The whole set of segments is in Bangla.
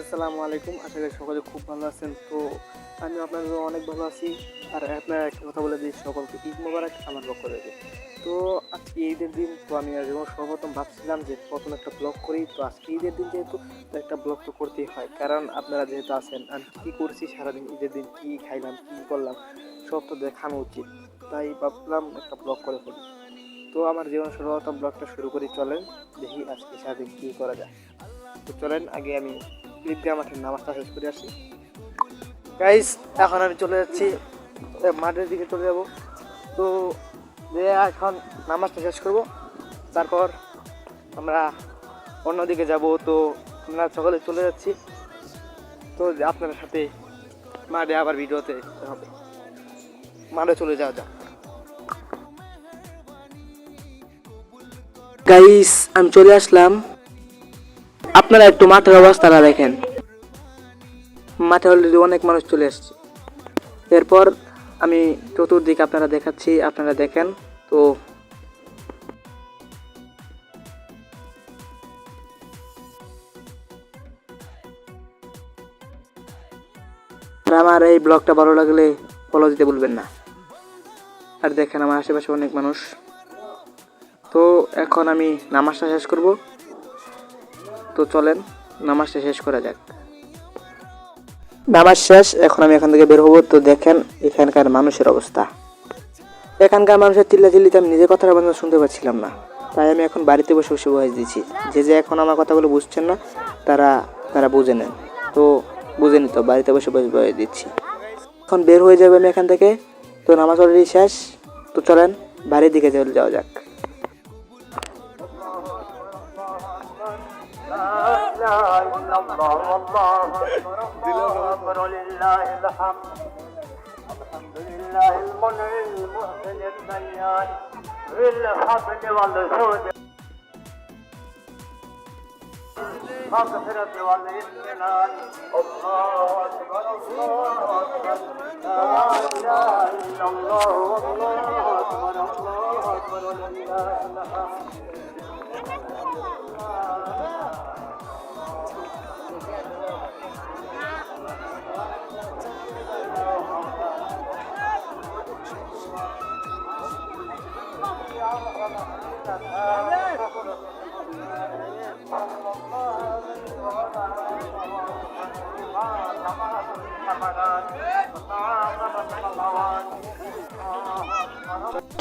আসসালামু আলাইকুম। আশা করি সকলে খুব ভালো আছেন। তো আমি আপনাদের অনেক ভালো আছি। আর আপনার একটা কথা বলে দিই, সকলকে ঈদ মোবারক আমার পক্ষ থেকে। তো আজকে ঈদের দিন, তো আমি যেমন সর্বপ্রথম ভাবছিলাম যে প্রথম একটা ব্লগ করি। তো আজকে ঈদের দিন যেহেতু, তো একটা ব্লগ তো করতেই হয়, কারণ আপনারা যেহেতু আছেন, আমি কী করছি সারাদিন, ঈদের দিন কী খাইলাম, কী করলাম, সব তো দেখানো উচিত। তাই ভাবলাম একটা ব্লগ করে ফেলি। তো আমার জীবন সর্বপ্রথম ব্লগটা শুরু করি, চলেন দেখি আজকে সারাদিন কী করা যায়। তো চলেন আগে আমি ঈদগাহ মাঠের নামাজটা শেষ করে আসি। গাইস, এখন আমি চলে যাচ্ছি মাঠের দিকে চলে যাব। তো যে এখন নামাজটা শেষ করব, তারপর আমরা অন্যদিকে যাব। তো আমরা সকালে চলে যাচ্ছি। তো আপনার সাথে মাঠে আবার ভিডিওতে হবে, মাঠে চলে যাওয়া যাক। গাইস, আমি চলে আসলাম। আপনারা একটু মাঠের অবস্থাটা দেখেন। মাঠে অলরেডি অনেক মানুষ চলে আসছে। এরপর আমি চতুর্দিকে আপনারা দেখাচ্ছি, আপনারা দেখেন। তো আমার এই ব্লগটা ভালো লাগলে ফলো দিতে ভুলবেন না। আর দেখেন আমার আশেপাশে অনেক মানুষ। তো এখন আমি নামাজটা শেষ করব। তো চলেন নামাজটা শেষ করা যাক। নামাজ শেষ, এখন আমি এখান থেকে বের হবো। তো দেখেন এখানকার মানুষের অবস্থা। এখানকার মানুষের চিল্লাচিল্লিতে আমি নিজের কথাটা বন্ধ শুনতে পাচ্ছিলাম না। তাই আমি এখন বাড়িতে বসে বসে ভয়েস দিচ্ছি। যে এখন আমার কথাগুলো বুঝছেন না, তারা তারা বুঝে নেন। তো বুঝে নিত, বাড়িতে বসে বসে ভয়েস দিচ্ছি। এখন বের হয়ে যাবে আমি এখান থেকে। তো নামাজ অলরেডি শেষ। তো চলেন বাড়ির দিকে চলে যাওয়া যাক। مغفرة والإذلال الله أكبر الله أكبر لا إله إلا الله والله أكبر الله أكبر ولله الحمد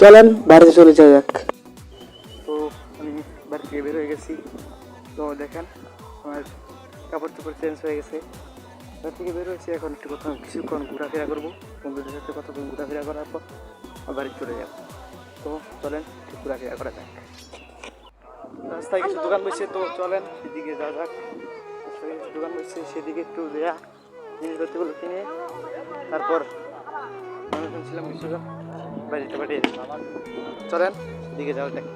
চলেন বাড়িতে চলে যাওয়া যাক। তো আমি বাড়ি থেকে বের হয়ে গেছি। তো দেখেন আমার কাপড় চোপড় চেঞ্জ হয়ে গেছে। বাড়ি থেকে বের হয়েছি, এখন একটু কোথাও কিছুক্ষণ ঘোরাফেরা করবো। বন্ধুদের সাথে কতক্ষণ ঘোরাফেরা করার পর বাড়ি চলে যাবো। তো চলেন একটু ঘোরাফেরা করা যাক। রাস্তায় কিছু দোকান বসছে, তো চলেন সেদিকে যাওয়া যাক। কিছু দোকান বসছে, সেদিকে একটু দেয়া জিনিসপত্রগুলো কিনে তারপর মানুষজন ছিলাম কিছুজন বাড়িতে পাঠিয়ে দিলাম। চলেন সেদিকে যাওয়া যাক।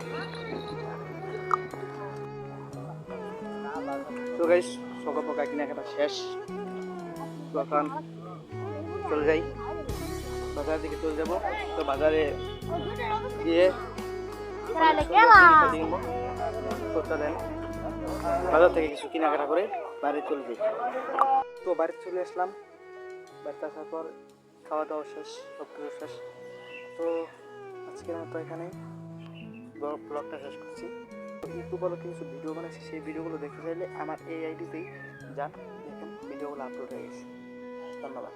তো গাইস, সকা পকা কেনাকাটা শেষ। তো এখন চলে যাই, বাজারের দিকে চলে যাবো। তো বাজারে গিয়ে তো চলেন বাজার থেকে কিছু কেনাকাটা করে বাড়ি চলে যাই। তো বাড়িতে চলে আসলাম। বাড়িতে আসার পর খাওয়া দাওয়া শেষ, সব কিছু শেষ। তো আজকের মতো এখানে ব্লগটা শেষ করছি। তো ইউটিউবে কিছু ভিডিও বানাচ্ছি, সেই ভিডিওগুলো দেখতে চাইলে আমার এই আইডিতেই যান, দেখেন ভিডিওগুলো আপলোড হয়ে গেছে। ধন্যবাদ।